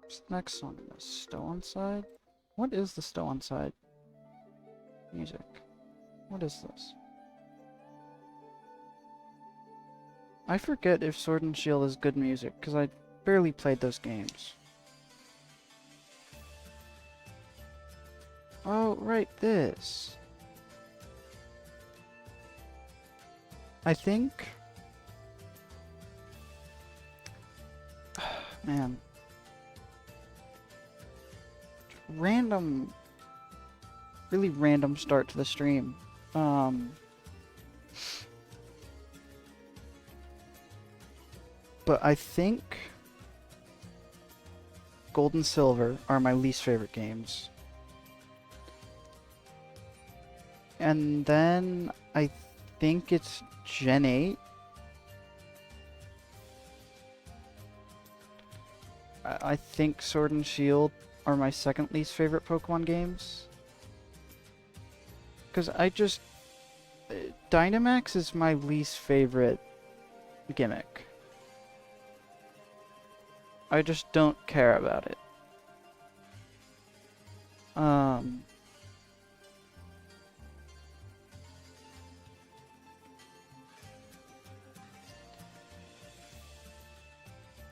What's the next song? The Stow on Side? What is the Stow on Side music? What is this? I forget if Sword and Shield is good music, because I barely played those games. Oh, right, this. I think... Man. Random... Really random start to the stream. But I think Gold and Silver are my least favorite games. And then I think it's Gen 8. I think Sword and Shield are my second least favorite Pokemon games. Because I just... Dynamax is my least favorite gimmick. I just don't care about it.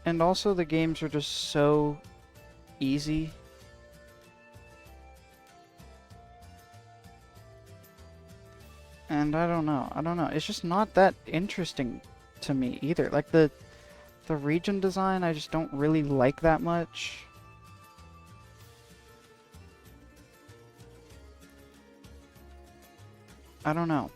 And also the games are just so easy. And I don't know. It's just not that interesting to me either. Like the region design, I just don't really like that much. I don't know.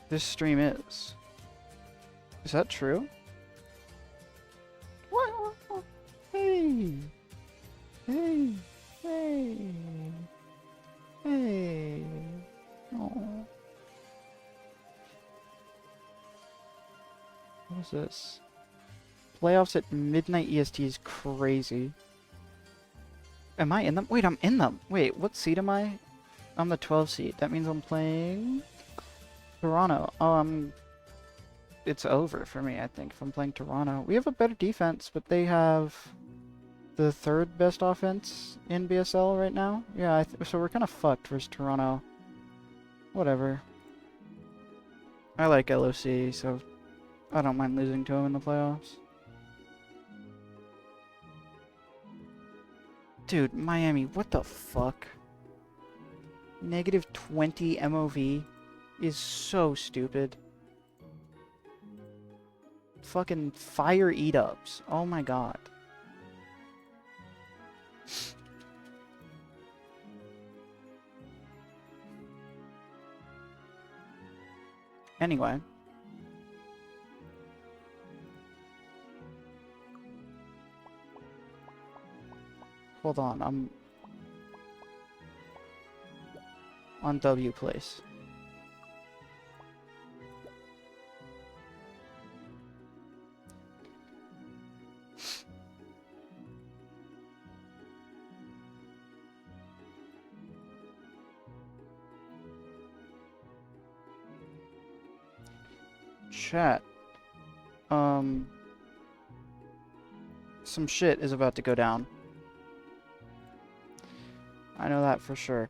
This stream is. Is that true? What? Hey! Hey! Hey! Hey! Oh. What is this? Playoffs at midnight EST is crazy. Am I in them? Wait, I'm in them! Wait, what seed am I? I'm the 12 seed. That means I'm playing... Toronto. Oh, it's over for me, I think, if I'm playing Toronto. We have a better defense, but they have the third best offense in BSL right now. Yeah, so we're kind of fucked versus Toronto. Whatever. I like LOC, so I don't mind losing to him in the playoffs. Dude, Miami, what the fuck? Negative 20 MOV is so stupid. Fucking fire eat-ups. Oh my god. Anyway. Hold on, I'm on W place. Chat. Some shit is about to go down. I know that for sure.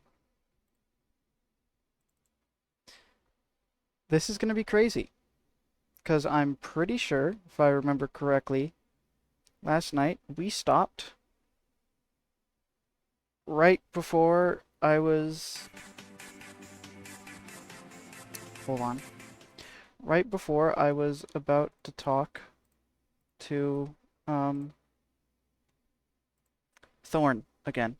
This is gonna be crazy. Because I'm pretty sure, if I remember correctly, last night we stopped right before I was... Hold on. Right before I was about to talk to Thorn again.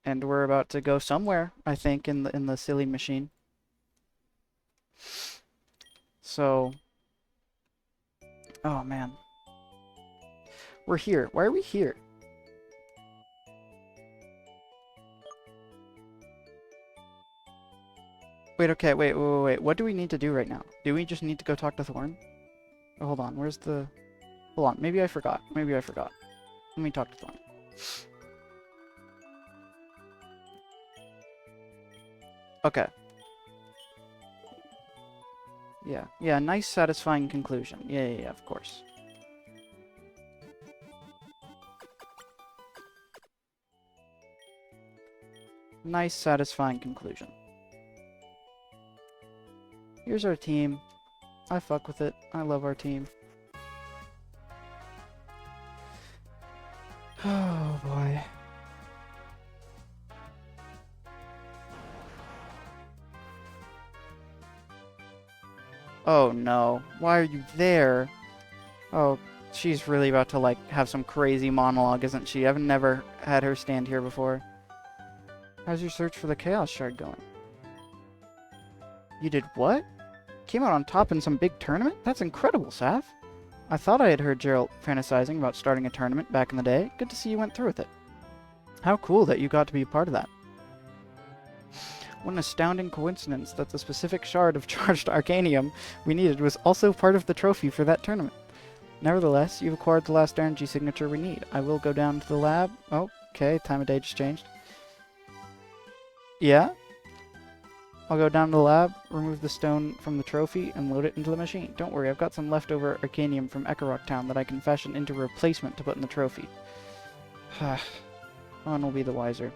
And we're about to go somewhere, I think, in the silly machine. So, oh man. We're here. Why are we here? Wait, okay, wait. What do we need to do right now? Do we just need to go talk to Thorn? hold on, where's the... Hold on, maybe I forgot. Maybe I forgot. Let me talk to Thorn. Okay. Yeah, yeah, nice satisfying conclusion. Yeah, of course. Nice satisfying conclusion. Here's our team. I fuck with it. I love our team. Oh boy. Oh no. Why are you there? Oh, she's really about to, like, have some crazy monologue, isn't she? I've never had her stand here before. How's your search for the Chaos Shard going? You did what? Came out on top in some big tournament? That's incredible, Saf. I thought I had heard Geralt fantasizing about starting a tournament back in the day. Good to see you went through with it. How cool that you got to be a part of that. What an astounding coincidence that the specific shard of charged arcanium we needed was also part of the trophy for that tournament. Nevertheless, you've acquired the last energy signature we need. I will go down to the lab. Oh, okay, time of day just changed. Yeah? I'll go down to the lab, remove the stone from the trophy, and load it into the machine. Don't worry, I've got some leftover arcanium from Ekarok Town that I can fashion into a replacement to put in the trophy. One will be the wiser.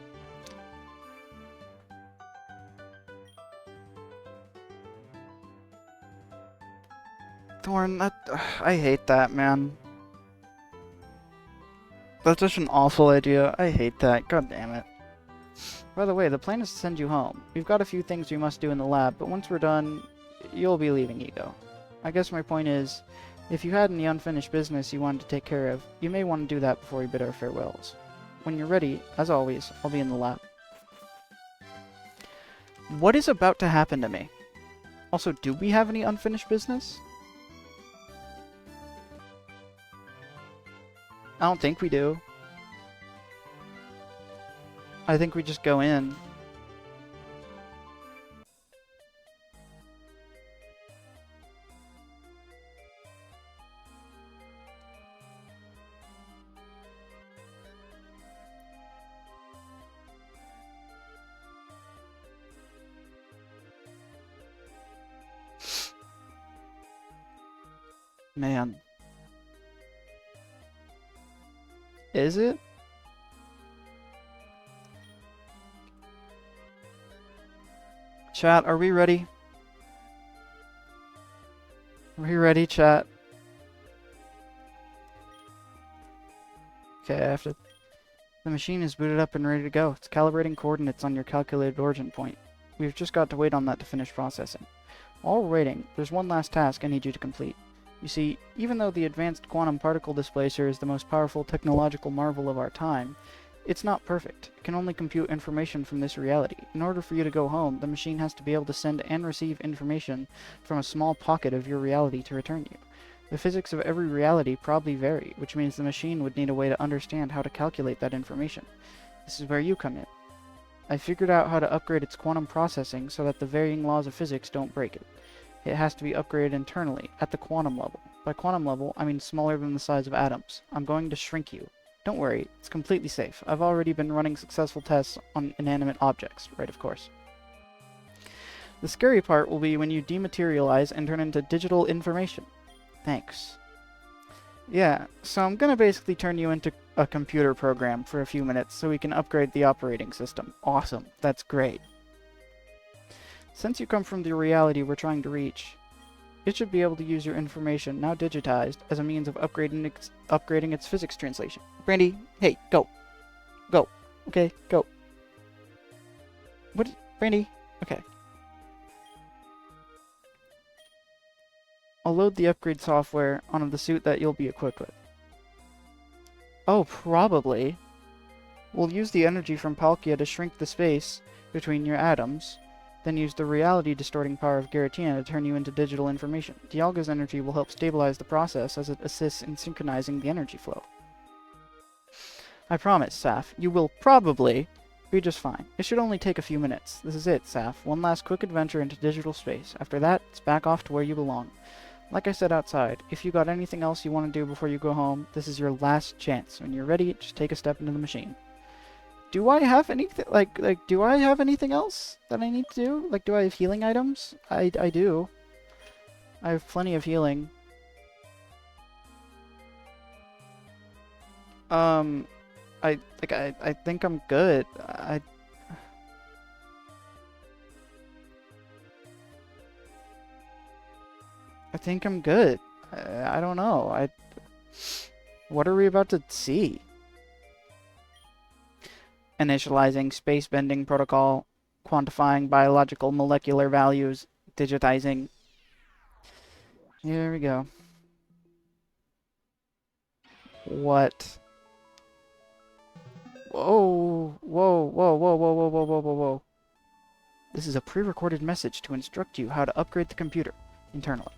Thorn, I hate that, man. That's such an awful idea. I hate that. God damn it. By the way, the plan is to send you home. We've got a few things we must do in the lab, but once we're done, you'll be leaving Ego. I guess my point is, if you had any unfinished business you wanted to take care of, you may want to do that before we bid our farewells. When you're ready, as always, I'll be in the lab. What is about to happen to me? Also, do we have any unfinished business? I don't think we do. I think we just go in. Man. Is it? Chat, are we ready? Are we ready, chat? Okay, I have to... The machine is booted up and ready to go. It's calibrating coordinates on your calculated origin point. We've just got to wait on that to finish processing. While we're waiting, there's one last task I need you to complete. You see, even though the advanced quantum particle displacer is the most powerful technological marvel of our time, it's not perfect. It can only compute information from this reality. In order for you to go home, the machine has to be able to send and receive information from a small pocket of your reality to return you. The physics of every reality probably vary, which means the machine would need a way to understand how to calculate that information. This is where you come in. I figured out how to upgrade its quantum processing so that the varying laws of physics don't break it. It has to be upgraded internally, at the quantum level. By quantum level, I mean smaller than the size of atoms. I'm going to shrink you. Don't worry, it's completely safe. I've already been running successful tests on inanimate objects, right, of course. The scary part will be when you dematerialize and turn into digital information. Thanks. Yeah, so I'm gonna basically turn you into a computer program for a few minutes so we can upgrade the operating system. Awesome, that's great. Since you come from the reality we're trying to reach, it should be able to use your information, now digitized, as a means of upgrading its physics translation. Brandy, hey, go. Go. Okay, go. What? Brandy? Okay. I'll load the upgrade software onto the suit that you'll be equipped with. Oh, probably. We'll use the energy from Palkia to shrink the space between your atoms, then use the reality-distorting power of Giratina to turn you into digital information. Dialga's energy will help stabilize the process as it assists in synchronizing the energy flow. I promise, Saf, you will probably be just fine. It should only take a few minutes. This is it, Saf. One last quick adventure into digital space. After that, it's back off to where you belong. Like I said outside, if you got anything else you want to do before you go home, this is your last chance. When you're ready, just take a step into the machine. Do I have anything, do I have anything else that I need to do? Like, do I have healing items? I do. I have plenty of healing. I think I'm good. I think I'm good. I don't know. What are we about to see? Initializing space bending protocol, quantifying biological molecular values, digitizing. Here we go. What? Whoa, whoa, whoa, whoa, whoa, whoa, whoa, whoa, whoa, whoa. This is a pre-recorded message to instruct you how to upgrade the computer internally.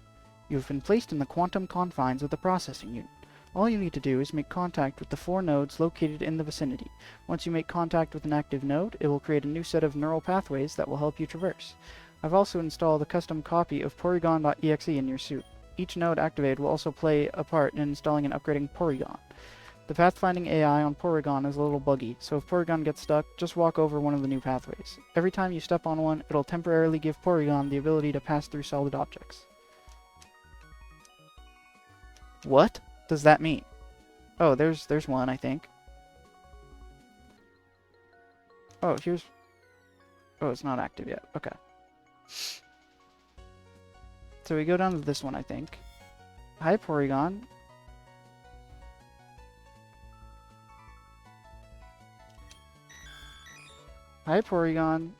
You have been placed in the quantum confines of the processing unit. All you need to do is make contact with the 4 nodes located in the vicinity. Once you make contact with an active node, it will create a new set of neural pathways that will help you traverse. I've also installed a custom copy of Porygon.exe in your suit. Each node activated will also play a part in installing and upgrading Porygon. The pathfinding AI on Porygon is a little buggy, so if Porygon gets stuck, just walk over one of the new pathways. Every time you step on one, it'll temporarily give Porygon the ability to pass through solid objects. What does that mean? Oh, there's one, I think. Oh, here's... Oh, it's not active yet. Okay. So we go down to this one, I think. Hi, Porygon. Hi, Porygon.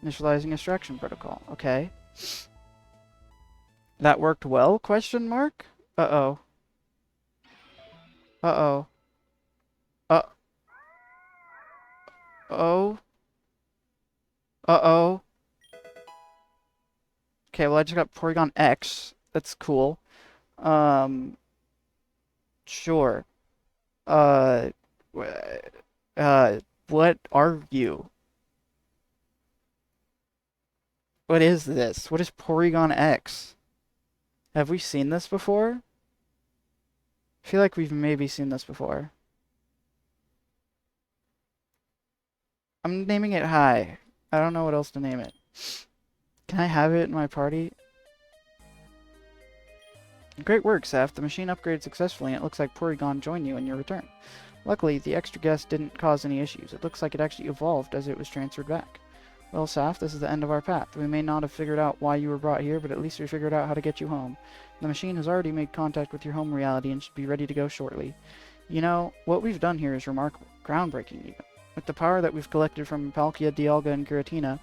Initializing extraction protocol. Okay. That worked well? Question mark? Uh-oh. Uh-oh. Uh-oh. Uh-oh. Okay, well I just got Porygon X. That's cool. Sure. Uh, what are you? What is this? What is Porygon X? Have we seen this before? I feel like we've maybe seen this before. I'm naming it Hi. I don't know what else to name it. Can I have it in my party? Great work, Seth. The machine upgraded successfully and it looks like Porygon joined you in your return. Luckily, the extra guest didn't cause any issues. It looks like it actually evolved as it was transferred back. Well, Saf, this is the end of our path. We may not have figured out why you were brought here, but at least we figured out how to get you home. The machine has already made contact with your home reality and should be ready to go shortly. You know, what we've done here is remarkable. Groundbreaking, even. With the power that we've collected from Palkia, Dialga, and Giratina,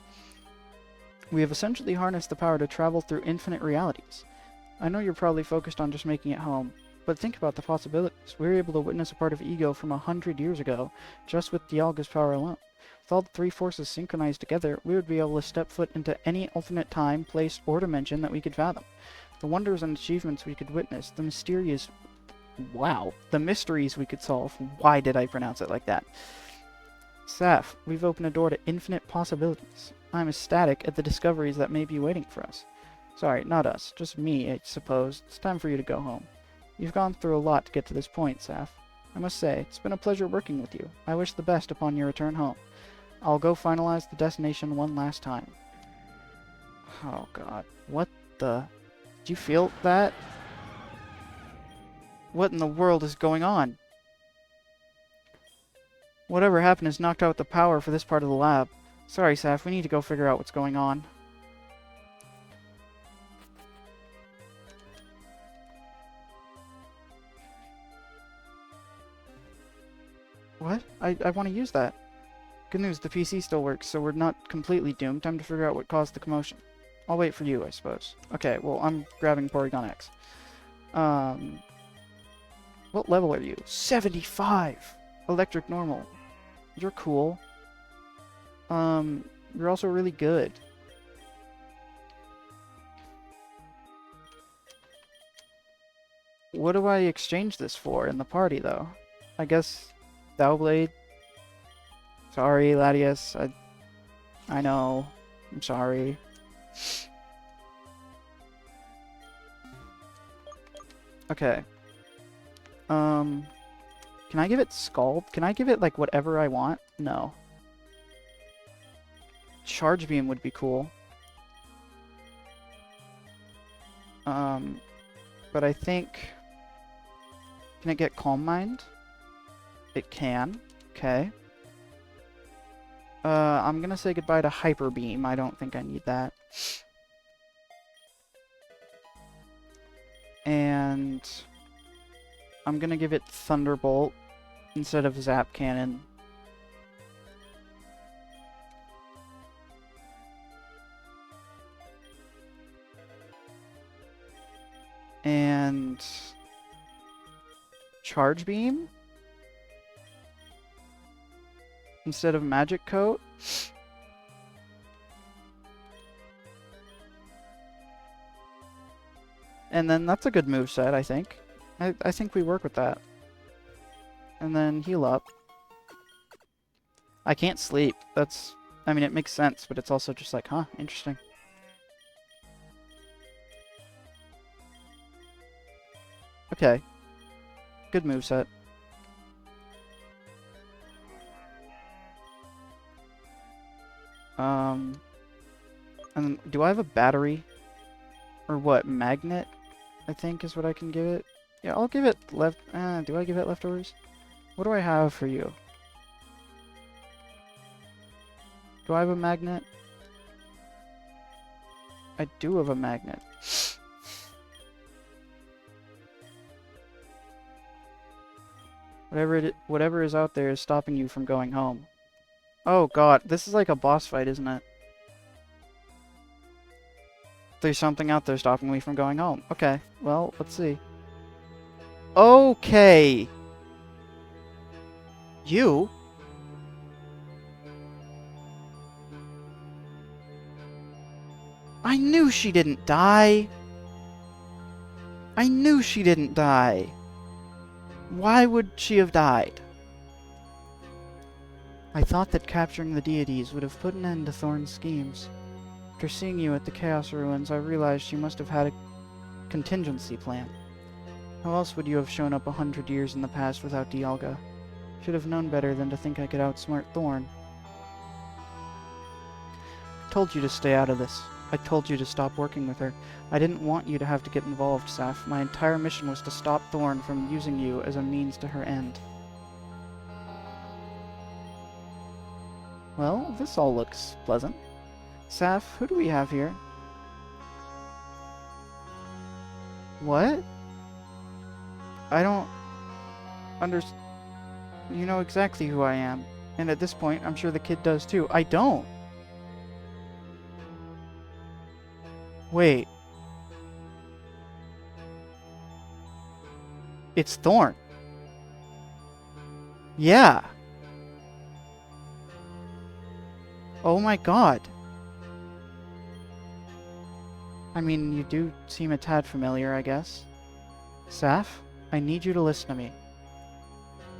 we have essentially harnessed the power to travel through infinite realities. I know you're probably focused on just making it home, but think about the possibilities. We were able to witness a part of Ego from 100 years ago, just with Dialga's power alone. With all the 3 forces synchronized together, we would be able to step foot into any alternate time, place, or dimension that we could fathom. The wonders and achievements we could witness, the mysterious... Wow. The mysteries we could solve. Why did I pronounce it like that? Saf, we've opened a door to infinite possibilities. I'm ecstatic at the discoveries that may be waiting for us. Sorry, not us. Just me, I suppose. It's time for you to go home. You've gone through a lot to get to this point, Saf. I must say, it's been a pleasure working with you. I wish the best upon your return home. I'll go finalize the destination one last time. Oh, God. What the... Did you feel that? What in the world is going on? Whatever happened has knocked out the power for this part of the lab. Sorry, Saf, we need to go figure out what's going on. What? I want to use that. Good news, the PC still works, so we're not completely doomed. Time to figure out what caused the commotion. I'll wait for you, I suppose. Okay, well, I'm grabbing Porygon X. What level are you? 75! Electric normal. You're cool. You're also really good. what do I exchange this for in the party, though? I guess Thowblade. Sorry, Latias. I know. I'm sorry. Okay. Can I give it Scald? Can I give it, like, whatever I want? No. Charge Beam would be cool. But I think... Can it get Calm Mind? It can. Okay. I'm gonna say goodbye to Hyper Beam. I don't think I need that. And... I'm gonna give it Thunderbolt instead of Zap Cannon. And... Charge Beam? Instead of Magic Coat? And then that's a good moveset, I think. I think we work with that. And then heal up. I can't sleep. That's... I mean, it makes sense, but it's also just like, huh, interesting. Okay. Good moveset. And do I have a battery? Or what? Magnet? I think is what I can give it. Yeah, I'll give it do I give it leftovers? What do I have for you? Do I have a magnet? I do have a magnet. Whatever is out there is stopping you from going home. Oh god, this is like a boss fight, isn't it? There's something out there stopping me from going home. Okay, well, let's see. Okay. You? I knew she didn't die. I knew she didn't die. Why would she have died? I thought that capturing the deities would have put an end to Thorn's schemes. After seeing you at the Chaos Ruins, I realized she must have had a contingency plan. How else would you have shown up 100 years in the past without Dialga? Should have known better than to think I could outsmart Thorn. I told you to stay out of this. I told you to stop working with her. I didn't want you to have to get involved, Saf. My entire mission was to stop Thorn from using you as a means to her end. Well, this all looks pleasant. Saf, who do we have here? What? I don't understand. You know exactly who I am. And at this point, I'm sure the kid does too. I don't. Wait. It's Thorn. Yeah. Oh my god. I mean, you do seem a tad familiar, I guess. Saf, I need you to listen to me.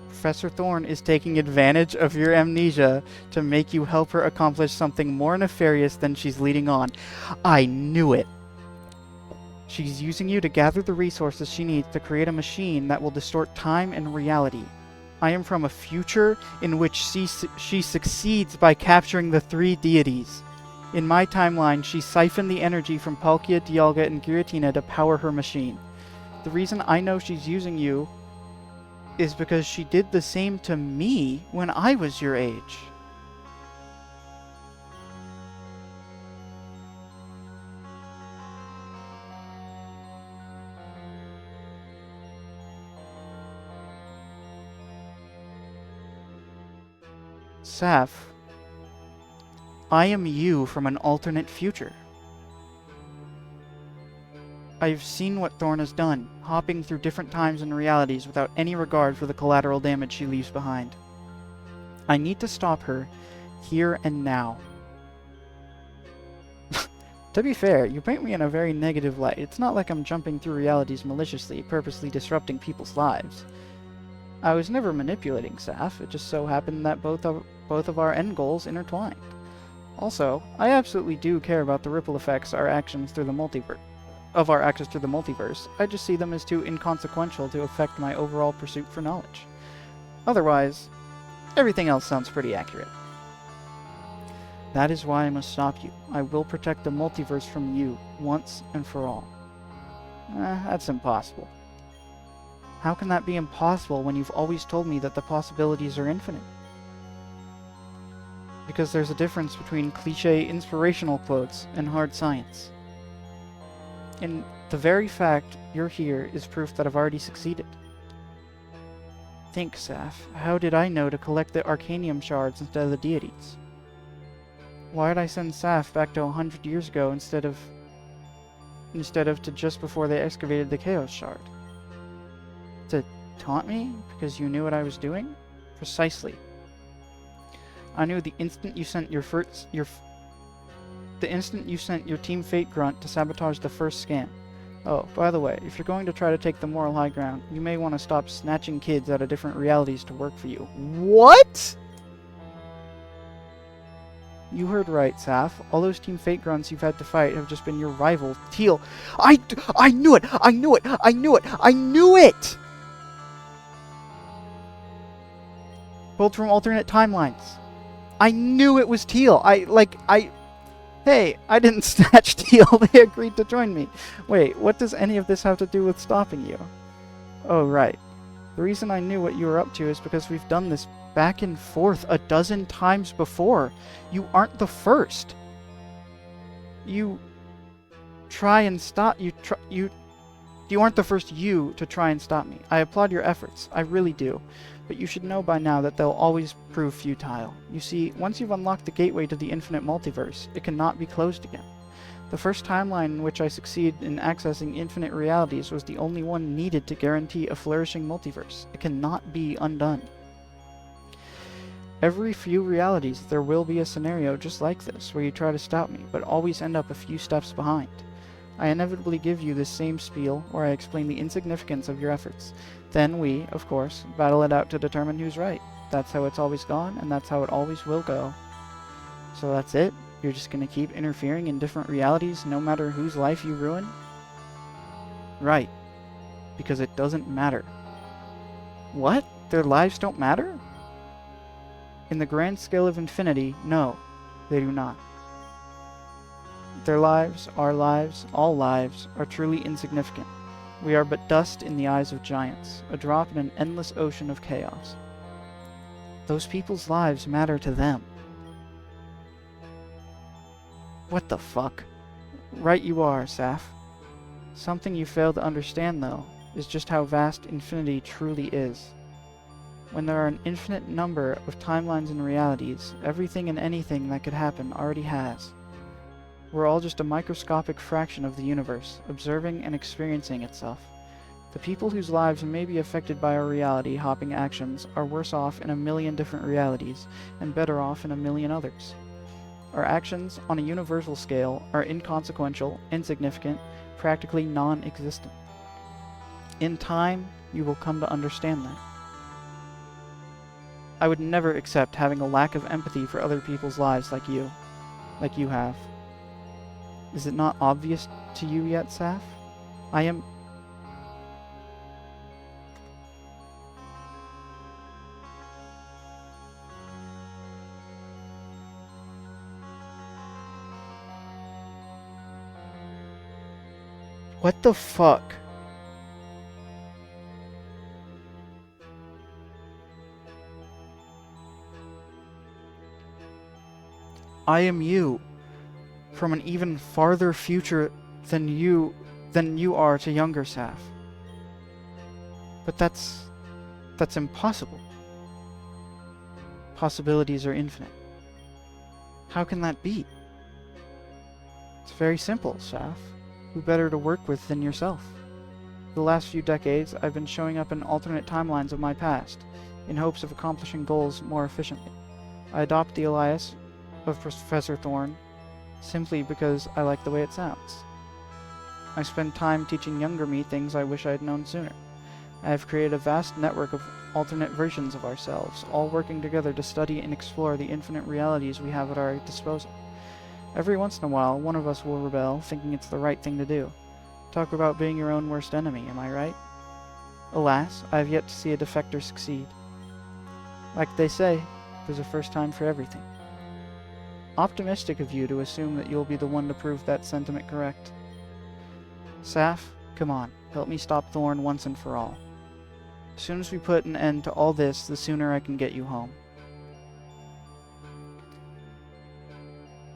Professor Thorn is taking advantage of your amnesia to make you help her accomplish something more nefarious than she's leading on. I knew it! She's using you to gather the resources she needs to create a machine that will distort time and reality. I am from a future in which she succeeds by capturing the 3 deities. In my timeline, she siphoned the energy from Palkia, Dialga, and Giratina to power her machine. The reason I know she's using you is because she did the same to me when I was your age. Saf, I am you from an alternate future. I've seen what Thorn has done, hopping through different times and realities without any regard for the collateral damage she leaves behind. I need to stop her, here and now. To be fair, you paint me in a very negative light. It's not like I'm jumping through realities maliciously, purposely disrupting people's lives. I was never manipulating Saf. It just so happened that both of our end goals intertwined. Also, I absolutely do care about the ripple effects our actions through the multiverse. I just see them as too inconsequential to affect my overall pursuit for knowledge. Otherwise, everything else sounds pretty accurate. That is why I must stop you. I will protect the multiverse from you, once and for all. That's impossible. How can that be impossible when you've always told me that the possibilities are infinite? Because there's a difference between cliché inspirational quotes and hard science. And the very fact you're here is proof that I've already succeeded. Think, Saf. How did I know to collect the Arcanium shards instead of the deities? Why did I send Saf back to 100 years ago instead of to just before they excavated the Chaos Shard? To taunt me because you knew what I was doing? Precisely. I knew the instant you sent your Team Fate grunt to sabotage the first scan. Oh, by the way, if you're going to try to take the moral high ground, you may want to stop snatching kids out of different realities to work for you. What? You heard right, Saf. All those Team Fate grunts you've had to fight have just been your rival, Teal. I knew it! I knew it! I knew it! I knew it! Both from alternate timelines. I knew it was Teal. Hey, I didn't snatch Teal. They agreed to join me. Wait, what does any of this have to do with stopping you? Oh, right. The reason I knew what you were up to is because we've done this back and forth a dozen times before. You aren't the first. You aren't the first to try and stop me. I applaud your efforts. I really do. But you should know by now that they'll always prove futile. You see, once you've unlocked the gateway to the infinite multiverse, it cannot be closed again. The first timeline in which I succeeded in accessing infinite realities was the only one needed to guarantee a flourishing multiverse. It cannot be undone. Every few realities there will be a scenario just like this, where you try to stop me, but always end up a few steps behind. I inevitably give you this same spiel, where I explain the insignificance of your efforts. Then we, of course, battle it out to determine who's right. That's how it's always gone, and that's how it always will go. So that's it? You're just gonna keep interfering in different realities, no matter whose life you ruin? Right. Because it doesn't matter. What? Their lives don't matter? In the grand scale of infinity, no, they do not. Their lives, our lives, all lives, are truly insignificant. We are but dust in the eyes of giants, a drop in an endless ocean of chaos. Those people's lives matter to them. What the fuck? Right you are, Saf. Something you fail to understand, though, is just how vast infinity truly is. When there are an infinite number of timelines and realities, everything and anything that could happen already has. We're all just a microscopic fraction of the universe, observing and experiencing itself. The people whose lives may be affected by our reality-hopping actions are worse off in a million different realities, and better off in a million others. Our actions, on a universal scale, are inconsequential, insignificant, practically non-existent. In time, you will come to understand that. I would never accept having a lack of empathy for other people's lives like you have. Is it not obvious to you yet, Saf? I am... What the fuck? I am you. From an even farther future than you are to younger Saf. But that's impossible. Possibilities are infinite. How can that be? It's very simple, Saf. Who better to work with than yourself? For the last few decades, I've been showing up in alternate timelines of my past, in hopes of accomplishing goals more efficiently. I adopt the alias of Professor Thorn, simply because I like the way it sounds. I spend time teaching younger me things I wish I had known sooner. I have created a vast network of alternate versions of ourselves, all working together to study and explore the infinite realities we have at our disposal. Every once in a while, one of us will rebel, thinking it's the right thing to do. Talk about being your own worst enemy, am I right? Alas, I have yet to see a defector succeed. Like they say, there's a first time for everything. Optimistic of you to assume that you'll be the one to prove that sentiment correct. Saf, come on, help me stop Thorn once and for all. As soon as we put an end to all this, the sooner I can get you home.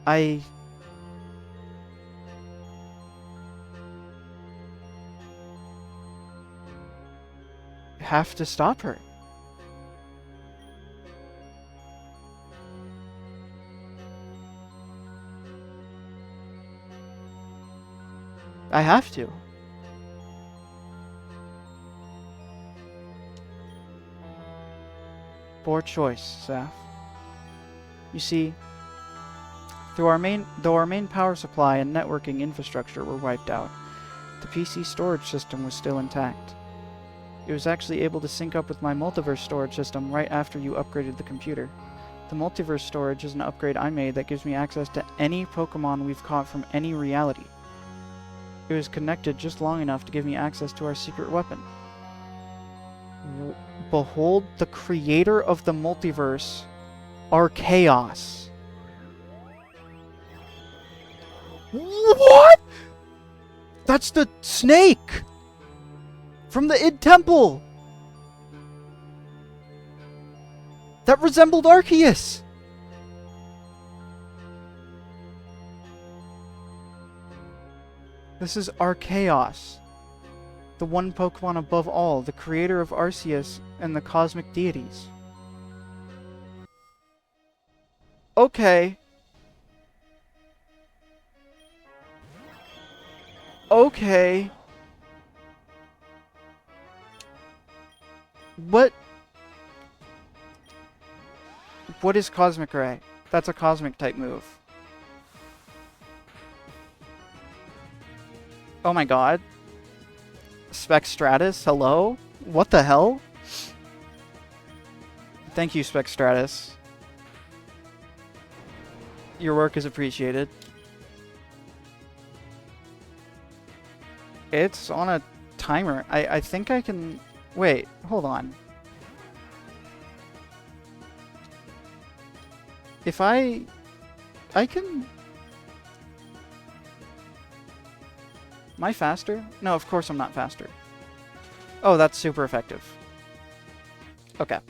I have to stop her. I have to. Poor choice, Saf. You see, though our main power supply and networking infrastructure were wiped out, the PC storage system was still intact. It was actually able to sync up with my multiverse storage system right after you upgraded the computer. The multiverse storage is an upgrade I made that gives me access to any Pokemon we've caught from any reality. It was connected just long enough to give me access to our secret weapon. Behold the creator of the multiverse, Archaeos. What? That's the snake! From the Id Temple! That resembled Arceus! This is Archaeos, the one Pokemon above all, the creator of Arceus and the cosmic deities. Okay. Okay. What is Cosmic Ray? That's a Cosmic type move. Oh my god. Specstratus, hello? What the hell? Thank you, Specstratus. Your work is appreciated. It's on a timer. I think I can... Wait, hold on. If I can... Am I faster? No, of course I'm not faster. Oh, that's super effective. Okay.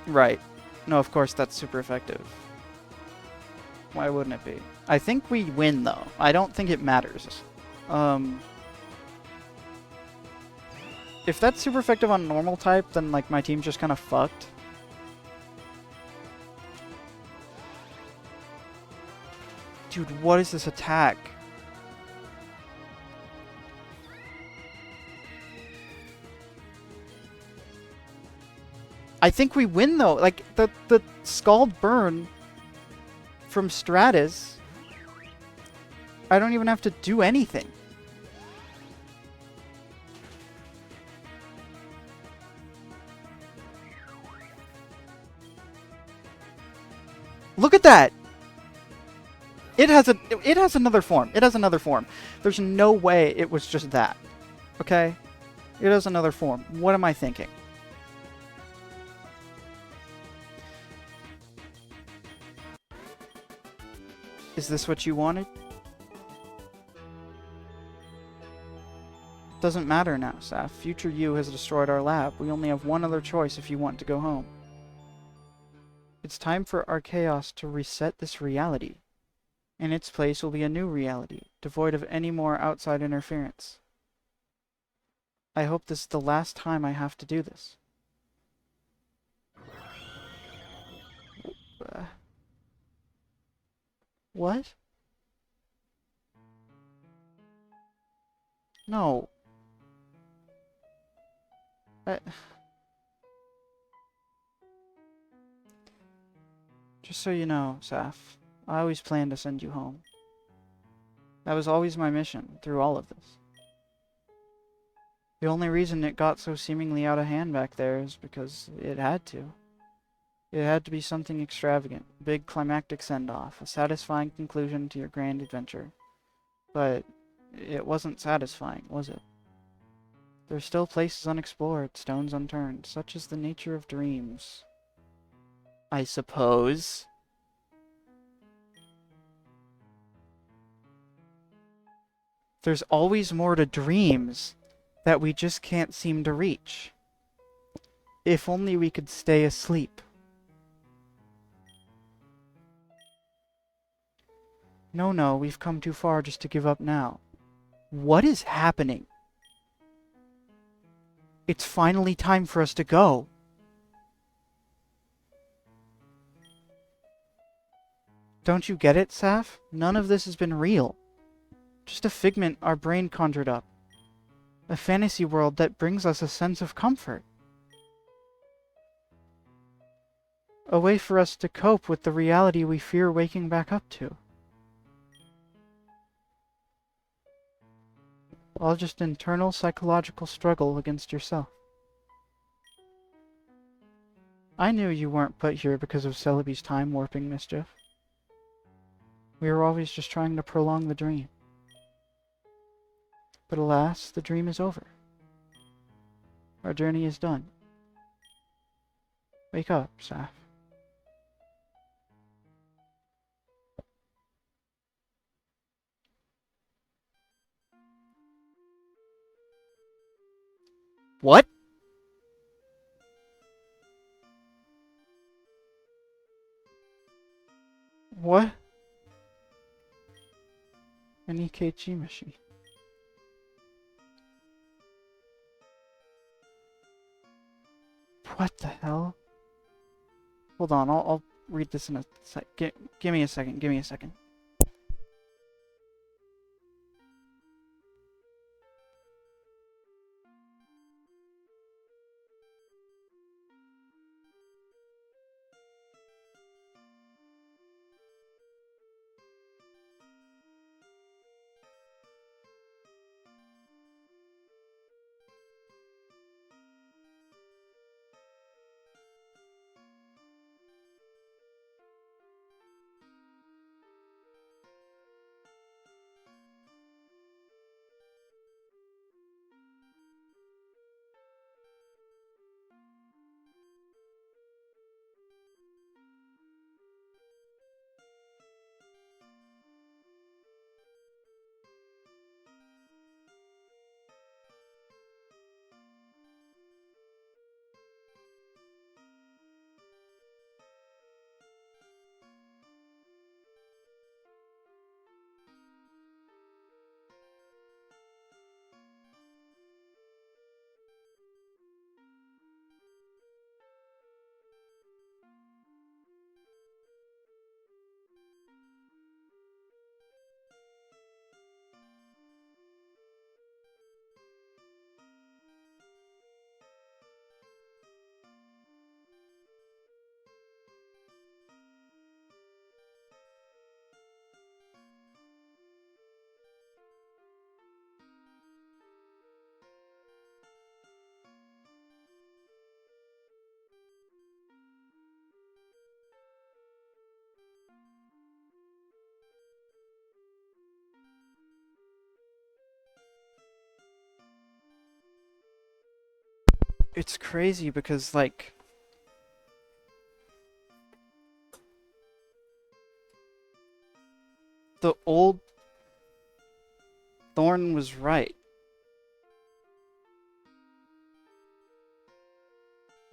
Right. No, of course that's super effective. Why wouldn't it be? I think we win, though. I don't think it matters. If that's super effective on normal type, then, like, my team's just kind of fucked. Dude, what is this attack? I think we win, though. Like, the Scald Burn from Stratus, I don't even have to do anything. Look at that! It has another form. It has another form. There's no way it was just that. Okay? It has another form. What am I thinking? Is this what you wanted? Doesn't matter now, Saf. Future you has destroyed our lab. We only have one other choice if you want to go home. It's time for Archaeos to reset this reality. In its place will be a new reality, devoid of any more outside interference. I hope this is the last time I have to do this. What? No. Just so you know, Saf, I always planned to send you home. That was always my mission through all of this. The only reason it got so seemingly out of hand back there is because it had to. It had to be something extravagant, big climactic send-off, a satisfying conclusion to your grand adventure. But it wasn't satisfying, was it? There's still places unexplored, stones unturned, such is the nature of dreams. I suppose. There's always more to dreams that we just can't seem to reach. If only we could stay asleep. No, we've come too far just to give up now. What is happening? It's finally time for us to go. Don't you get it, Saf? None of this has been real. Just a figment our brain conjured up. A fantasy world that brings us a sense of comfort. A way for us to cope with the reality we fear waking back up to. All just internal psychological struggle against yourself. I knew you weren't put here because of Celebi's time-warping mischief. We were always just trying to prolong the dream. But alas, the dream is over. Our journey is done. Wake up, Saf. What? What? An EKG machine. What the hell? Hold on, I'll read this in a sec. Give me a second, give me a second. It's crazy because, like, the old Thorn was right.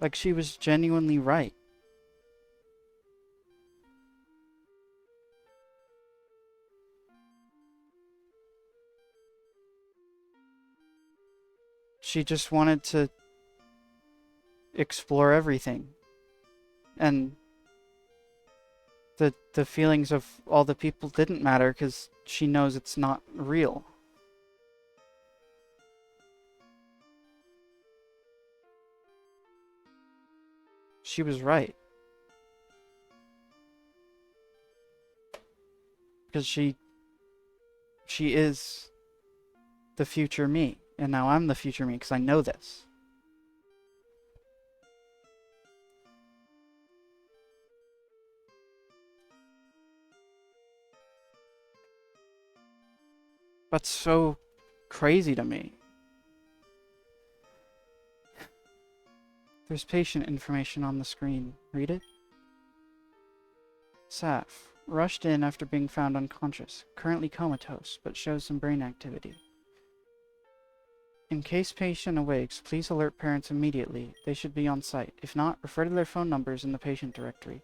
Like, she was genuinely right. She just wanted to explore everything. And the feelings of all the people didn't matter because she knows it's not real. She was right. Because she is the future me. And now I'm the future me because I know this. That's so crazy to me. There's patient information on the screen. Read it. Saf. Rushed in after being found unconscious. Currently comatose, but shows some brain activity. In case patient awakes, please alert parents immediately. They should be on site. If not, refer to their phone numbers in the patient directory.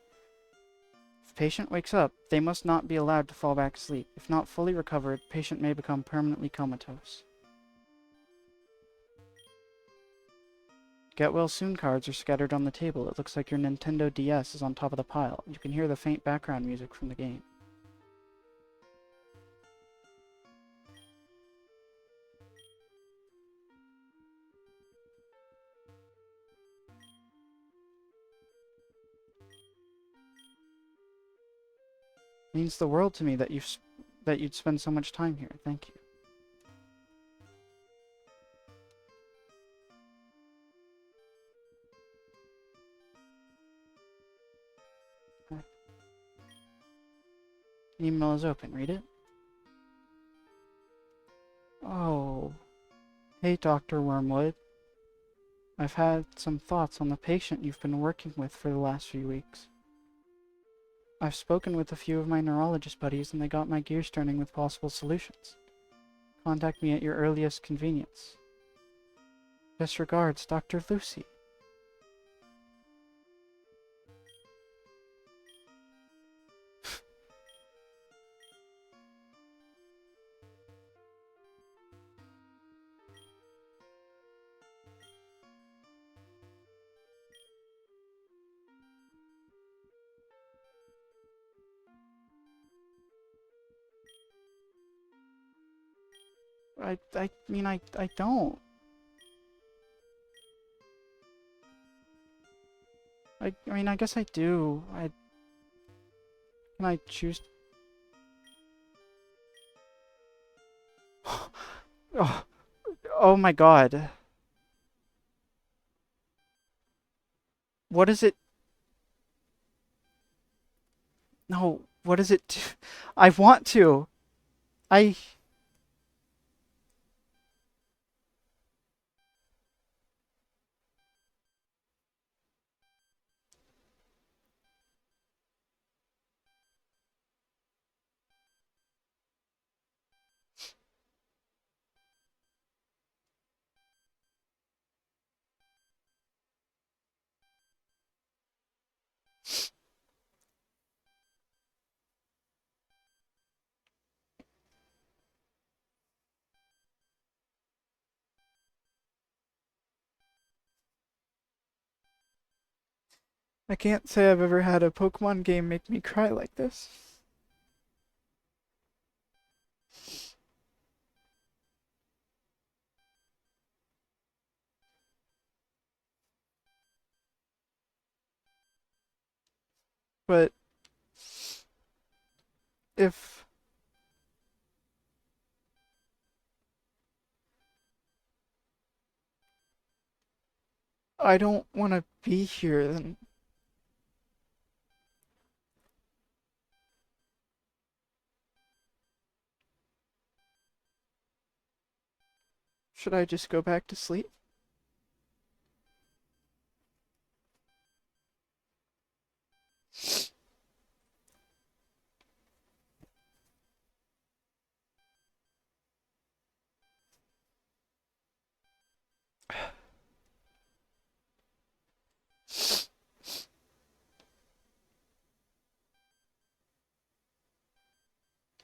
If patient wakes up, they must not be allowed to fall back asleep. If not fully recovered, patient may become permanently comatose. Get well soon cards are scattered on the table. It looks like your Nintendo DS is on top of the pile. You can hear the faint background music from the game. It means the world to me that you'd spend so much time here. Thank you. Email is open. Read it. Oh. Hey, Dr. Wormwood. I've had some thoughts on the patient you've been working with for the last few weeks. I've spoken with a few of my neurologist buddies and they got my gears turning with possible solutions. Contact me at your earliest convenience. Best regards, Dr. Lucy. I mean, I don't. I mean, I guess I do. Can I choose? Oh, oh my god. What is it? No, what is it? I want to. I. I can't say I've ever had a Pokemon game make me cry like this. But if I don't want to be here, then should I just go back to sleep?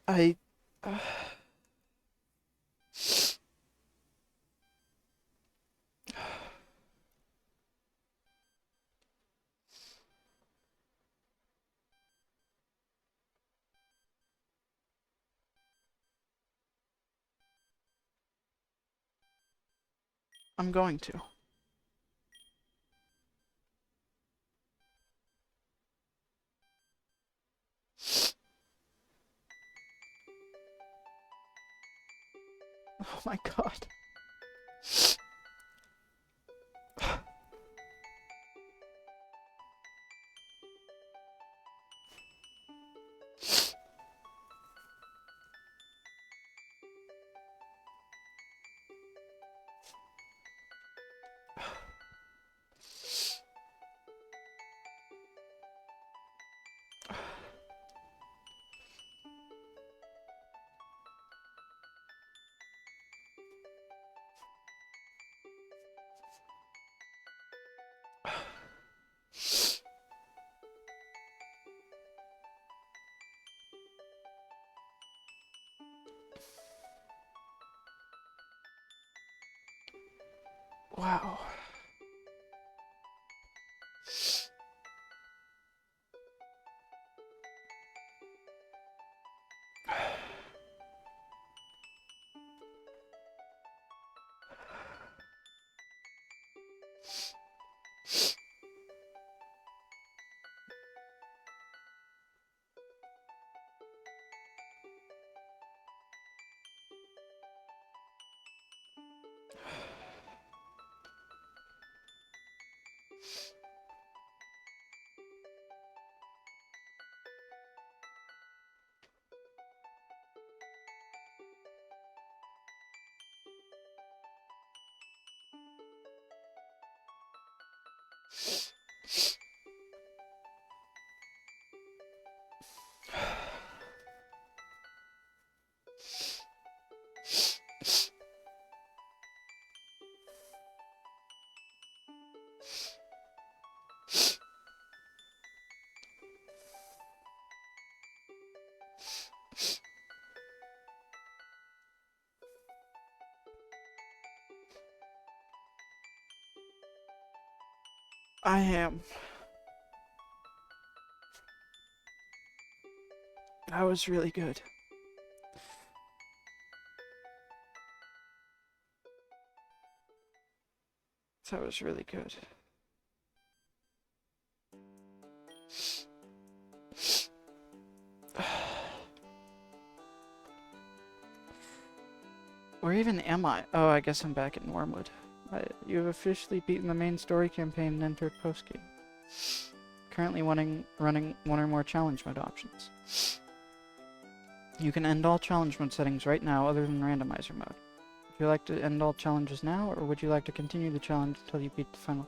I. Uh, I'm going to. Oh my god. Wow. I am. That was really good. That was really good. Where even am I? Oh, I guess I'm back in Wormwood. You have officially beaten the main story campaign and entered postgame. Currently running one or more challenge mode options. You can end all challenge mode settings right now other than randomizer mode. Would you like to end all challenges now, or would you like to continue the challenge until you beat the final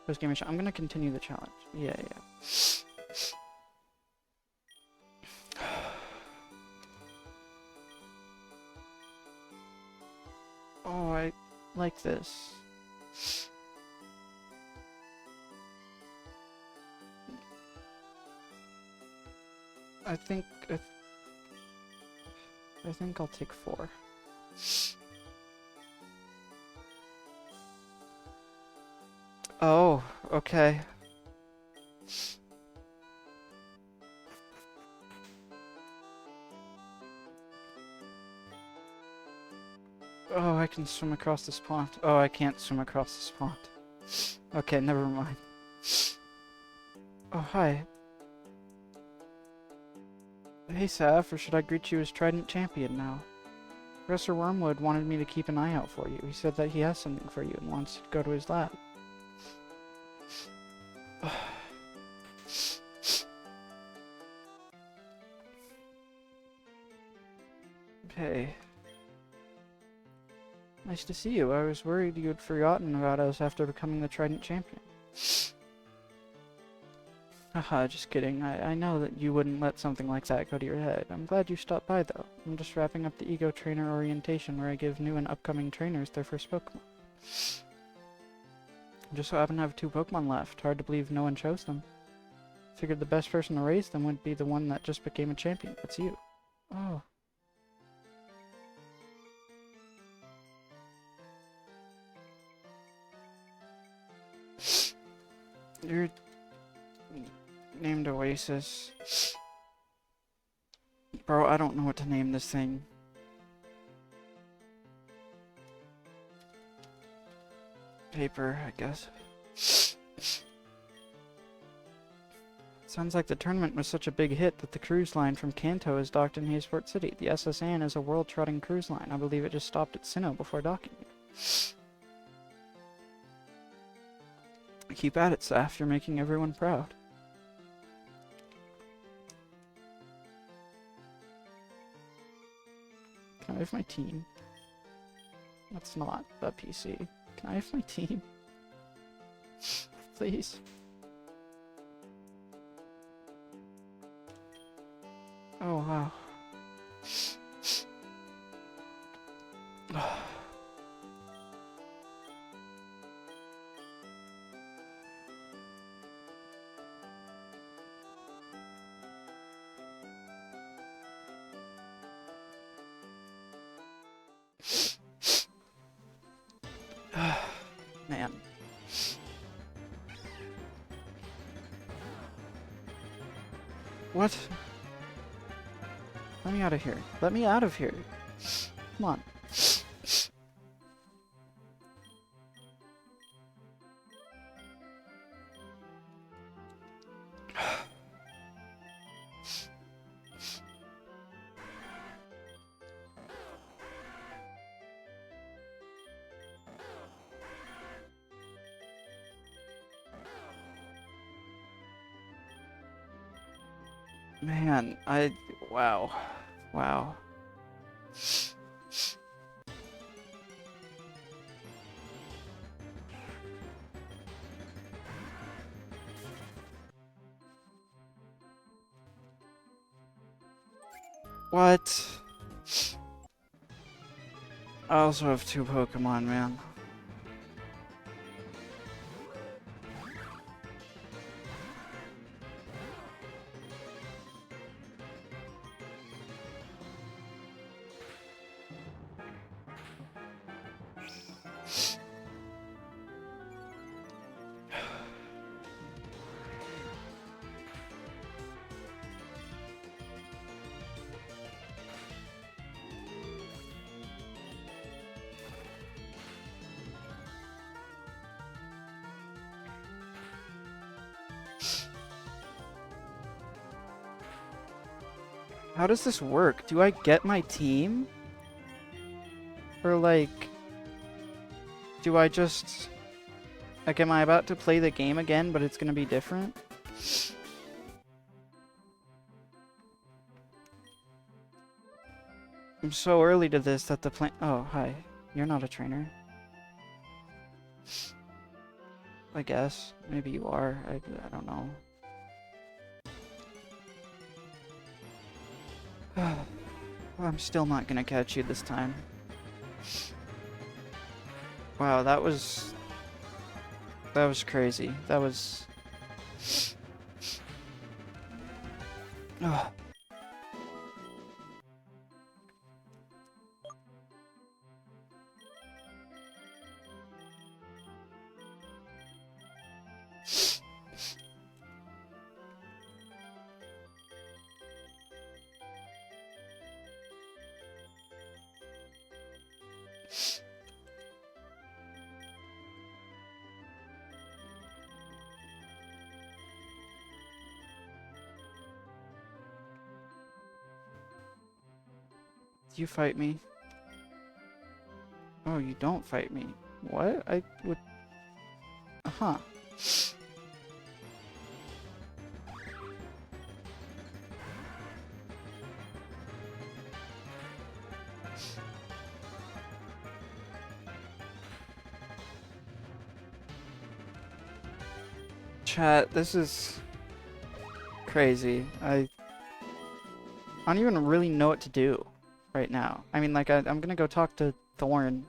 postgame mission? I'm gonna continue the challenge. Yeah. Oh, I like this. I think I'll take 4. Oh, okay. Oh, I can swim across this pond. Oh, I can't swim across this pond. Okay, never mind. Oh, hi. Hey, Saf, or should I greet you as Trident Champion now? Professor Wormwood wanted me to keep an eye out for you. He said that he has something for you and wants you to go to his lab. Hey. Nice to see you. I was worried you had forgotten about us after becoming the Trident Champion. Haha, just kidding. I know that you wouldn't let something like that go to your head. I'm glad you stopped by, though. I'm just wrapping up the Ego Trainer orientation where I give new and upcoming trainers their first Pokemon. I just so happen to have 2 Pokemon left. Hard to believe no one chose them. Figured the best person to raise them would be the one that just became a champion. That's you. Oh. You're named Oasis. Bro, I don't know what to name this thing. Paper, I guess. Sounds like the tournament was such a big hit that the cruise line from Kanto is docked in Haysport City. The SS Anne is a world-trotting cruise line. I believe it just stopped at Sinnoh before docking. Keep at it, Saf. You're making everyone proud. Can I have my team? That's not a PC. Can I have my team? Please. Oh, wow. Man. What? Let me out of here. Let me out of here. Come on. Man, wow. Wow. What? I also have 2 Pokemon, man. How does this work? Do I get my team? Or like... Do I just... Like, am I about to play the game again, but it's gonna be different? I'm so early to this that the plan... Oh, hi. You're not a trainer. I guess. Maybe you are. I don't know. I'm still not gonna catch you this time. Wow, that was crazy. That was... Ugh. You fight me. Oh, you don't fight me. What? I would... Uh-huh. Chat, this is crazy. I don't even really know what to do right now. I mean, like, I'm gonna go talk to Thorn.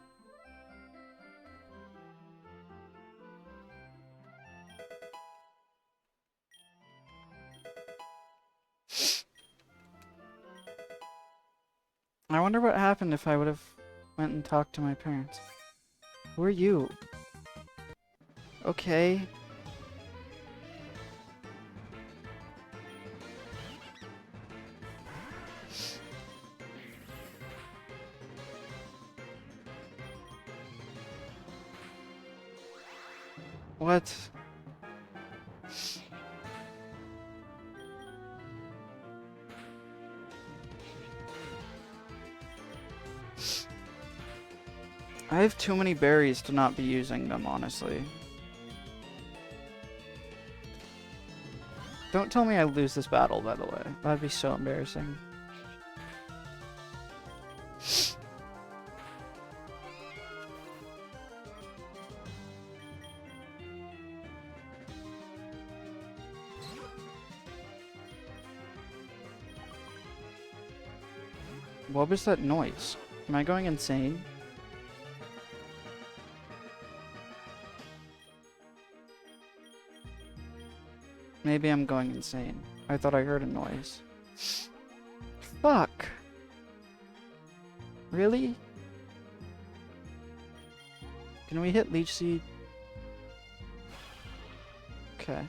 I wonder what happened if I would have went and talked to my parents. Who are you? Okay. What? I have too many berries to not be using them, honestly. Don't tell me I lose this battle, by the way. That'd be so embarrassing. What was that noise? Am I going insane? Maybe I'm going insane. I thought I heard a noise. Fuck! Really? Can we hit Leech Seed? Okay.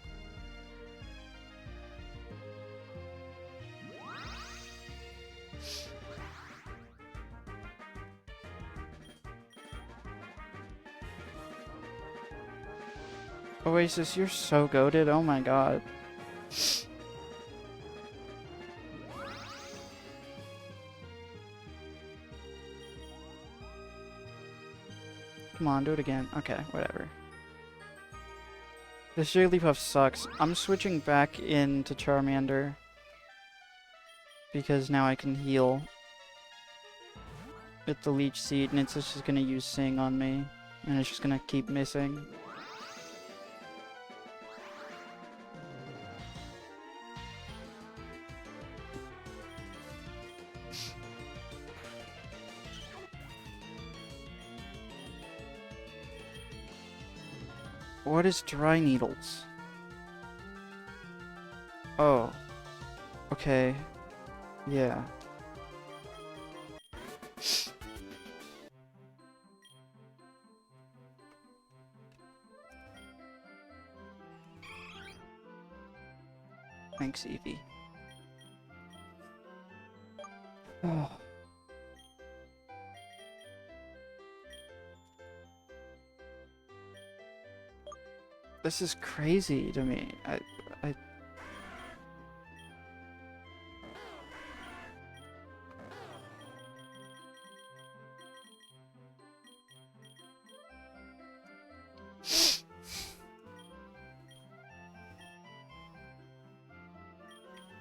Oasis, you're so goated. Oh my god. Come on, do it again. Okay, whatever. This Jigglypuff sucks. I'm switching back into Charmander. Because now I can heal with the Leech Seed, and it's just gonna use Sing on me. And it's just gonna keep missing. What is Dry Needles? Oh. Okay. Yeah. Thanks, Eevee. Oh. This is crazy to me.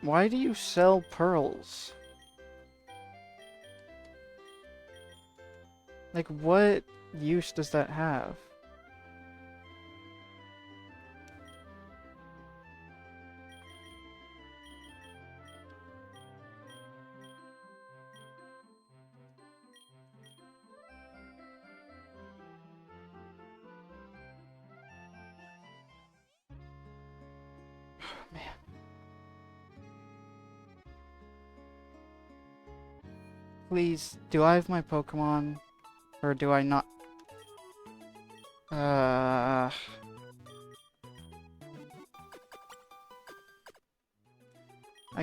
Why do you sell pearls? Like, what use does that have? Man. Please, do I have my Pokemon? Or do I not? I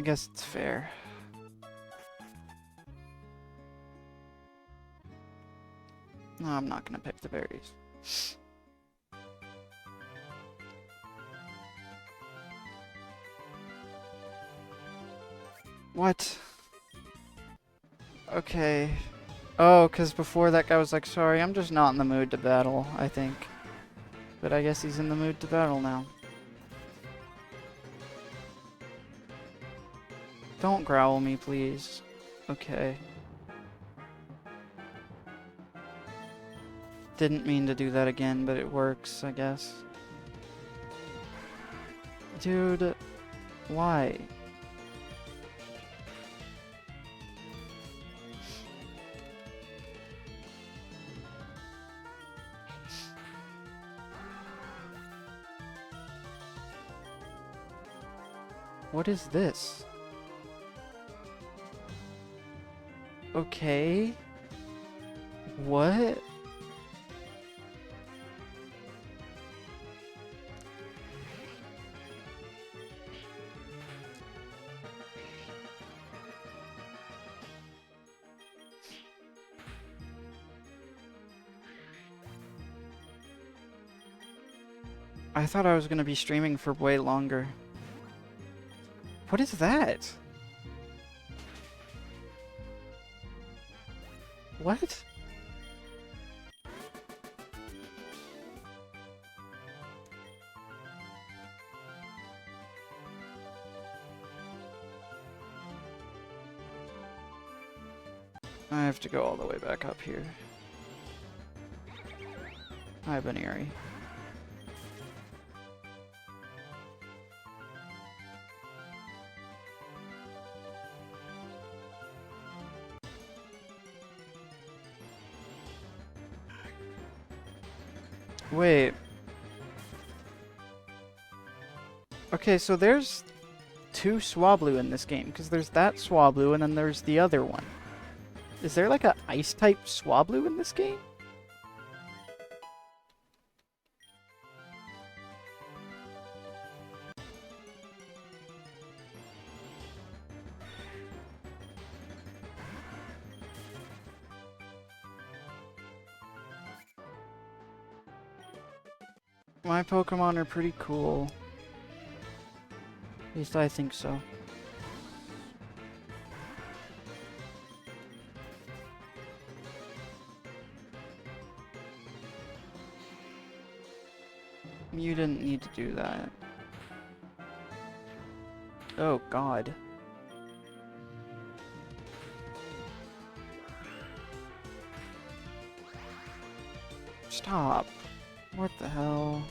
guess it's fair. No, I'm not gonna pick the berries. What? Okay. Oh, because before that guy was like, sorry, I'm just not in the mood to battle, I think. But I guess he's in the mood to battle now. Don't growl me, please. Okay. Didn't mean to do that again, but it works, I guess. Dude, why? What is this? Okay. What? I thought I was gonna be streaming for way longer. What is that? What? I have to go all the way back up here. Hi, Baneri. Wait. Okay, so there's two Swablu in this game, because there's that Swablu and then there's the other one. Is there like a Ice-type Swablu in this game? My Pokemon are pretty cool. At least I think so. You didn't need to do that. Oh, God. Stop. What the hell?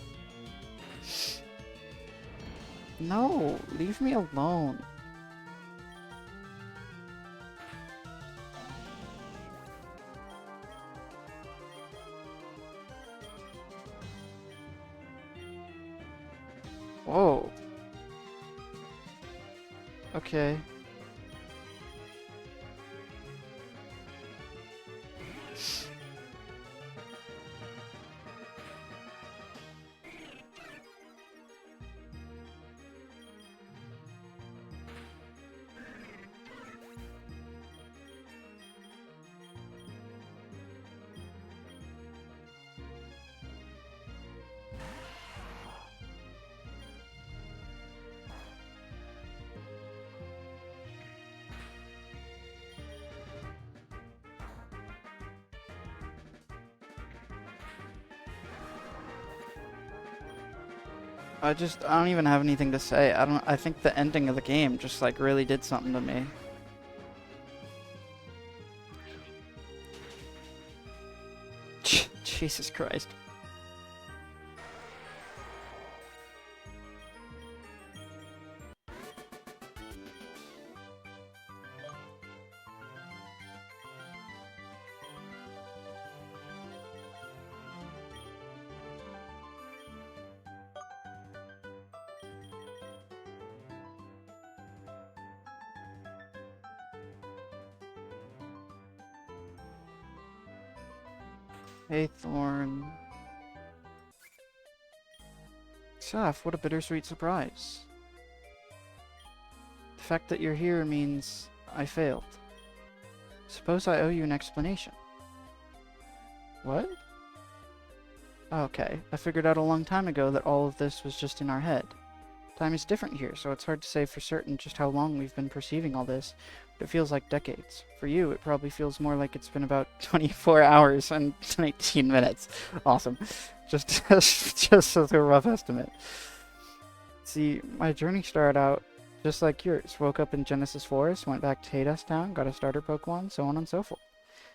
No, leave me alone. Whoa. Okay. I don't even have anything to say. I think the ending of the game just, like, really did something to me. Jesus Christ. Hey, Thorn. Seth, what a bittersweet surprise. The fact that you're here means I failed. Suppose I owe you an explanation. What? Okay, I figured out a long time ago that all of this was just in our head. Time is different here, so it's hard to say for certain just how long we've been perceiving all this, but it feels like decades. For you, it probably feels more like it's been about 24 hours and 19 minutes. Awesome. Just as a rough estimate. See, my journey started out just like yours. Woke up in Genesis Forest, went back to Haydusk Town, got a starter Pokemon, so on and so forth.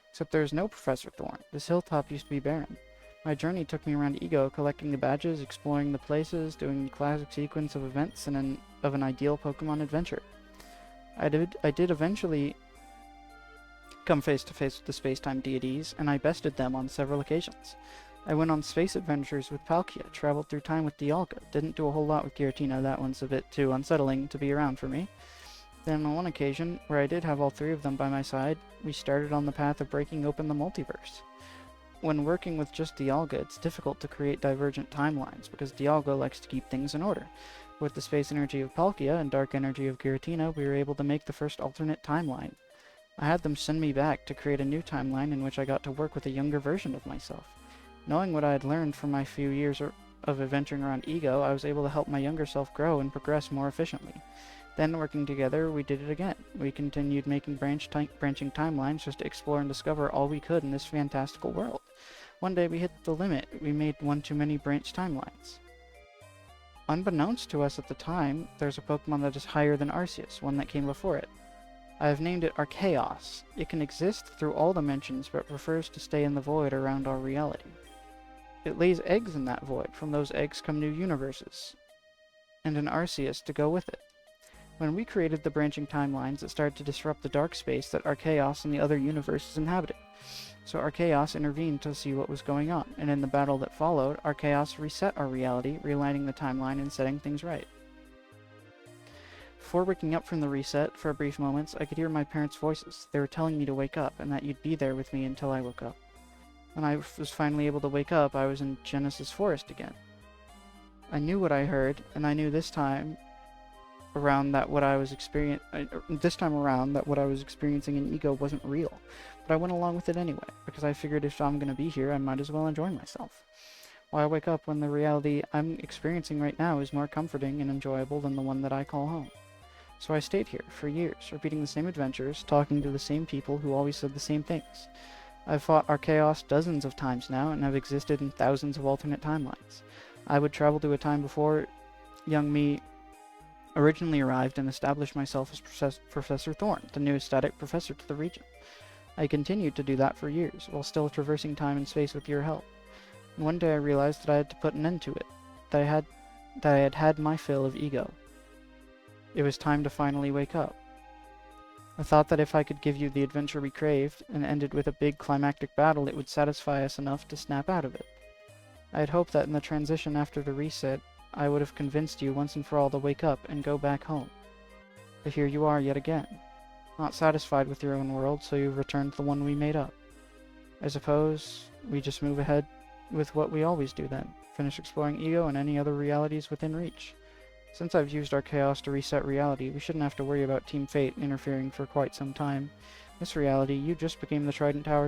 Except there's no Professor Thorn. This hilltop used to be barren. My journey took me around Ego, collecting the badges, exploring the places, doing the classic sequence of events of an ideal Pokemon adventure. I did eventually come face to face with the space-time deities, and I bested them on several occasions. I went on space adventures with Palkia, traveled through time with Dialga, didn't do a whole lot with Giratina, that one's a bit too unsettling to be around for me. Then on one occasion, where I did have all three of them by my side, we started on the path of breaking open the multiverse. When working with just Dialga, it's difficult to create divergent timelines, because Dialga likes to keep things in order. With the space energy of Palkia and dark energy of Giratina, we were able to make the first alternate timeline. I had them send me back to create a new timeline in which I got to work with a younger version of myself. Knowing what I had learned from my few years of adventuring around Ego, I was able to help my younger self grow and progress more efficiently. Then, working together, we did it again. We continued making branching timelines just to explore and discover all we could in this fantastical world. One day we hit the limit. We made one too many branch timelines. Unbeknownst to us at the time, there's a Pokemon that is higher than Arceus, one that came before it. I have named it Archaeos. It can exist through all dimensions, but prefers to stay in the void around our reality. It lays eggs in that void. From those eggs come new universes, and an Arceus to go with it. When we created the branching timelines, it started to disrupt the dark space that Archaeos and the other universes inhabited. So Archaeos intervened to see what was going on, and in the battle that followed, Archaeos reset our reality, realigning the timeline and setting things right. Before waking up from the reset, for a brief moment, I could hear my parents' voices. They were telling me to wake up, and that you'd be there with me until I woke up. When I was finally able to wake up, I was in Genesis Forest again. I knew what I heard, and I knew this time around that what I was experiencing in Ego wasn't real. But I went along with it anyway, because I figured if I'm going to be here, I might as well enjoy myself. Why wake up when the reality I'm experiencing right now is more comforting and enjoyable than the one that I call home? So I stayed here for years, repeating the same adventures, talking to the same people who always said the same things. I've fought Archaeos dozens of times now, and have existed in thousands of alternate timelines. I would travel to a time before young me originally arrived and established myself as Professor Thorn, the new static professor to the region. I continued to do that for years, while still traversing time and space with your help. And one day I realized that I had to put an end to it, that I had had my fill of ego. It was time to finally wake up. I thought that if I could give you the adventure we craved, and end it with a big climactic battle, it would satisfy us enough to snap out of it. I had hoped that in the transition after the reset, I would have convinced you once and for all to wake up and go back home. But here you are yet again, not satisfied with your own world, so you've returned to the one we made up. I suppose we just move ahead with what we always do then, finish exploring Ego and any other realities within reach. Since I've used Archaeos to reset reality, we shouldn't have to worry about Team Fate interfering for quite some time. This reality, you just became the Trident Tower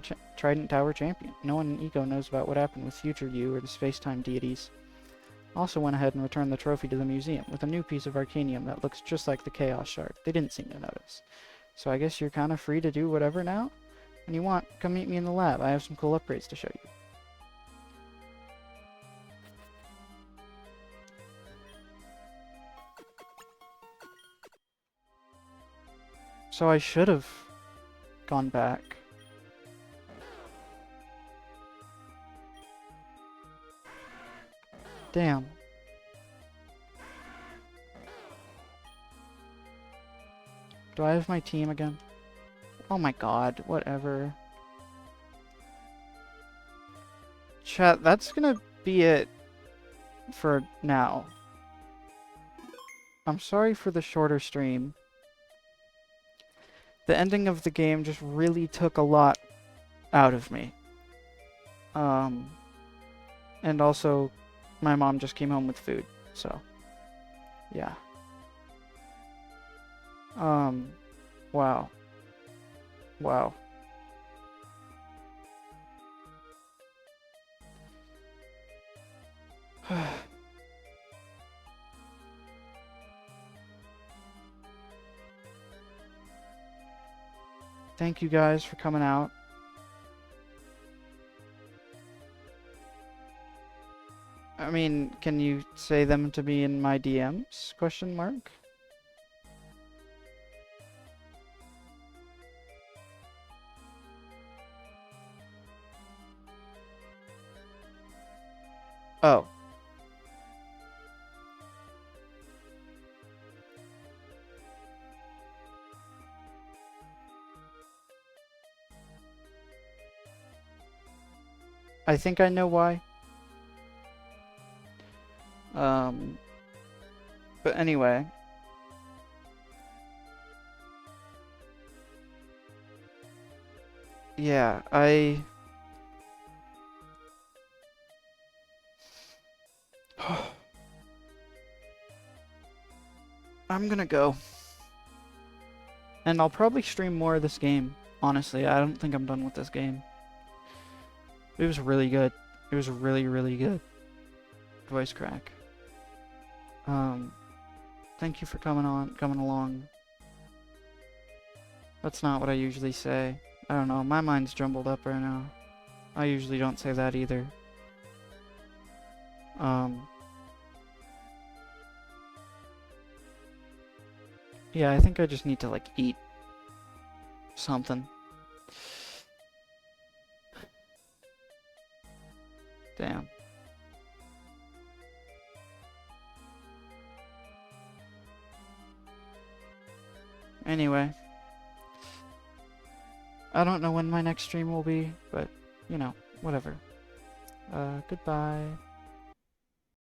champion. No one in Ego knows about what happened with future you or the space-time deities. Also went ahead and returned the trophy to the museum, with a new piece of Arcanium that looks just like the Chaos Shard. They didn't seem to notice. So I guess you're kinda free to do whatever now? When you want, come meet me in the lab. I have some cool upgrades to show you. So I should have gone back. Damn. Do I have my team again? Oh my god, whatever. Chat, that's gonna be it for now. I'm sorry for the shorter stream. The ending of the game just really took a lot out of me. And also, my mom just came home with food, so, yeah. Wow. Wow. Thank you guys for coming out. I mean, can you say them to me in my DMs? Question mark. Oh. I think I know why. But anyway. Yeah, I'm gonna go. And I'll probably stream more of this game. Honestly, I don't think I'm done with this game. It was really good. It was really, really good. Voice crack. Thank you for coming along. That's not what I usually say. I don't know, my mind's jumbled up right now. I usually don't say that either. Yeah, I think I just need to, like, eat something. Damn. Anyway. I don't know when my next stream will be, but, you know, whatever. Goodbye.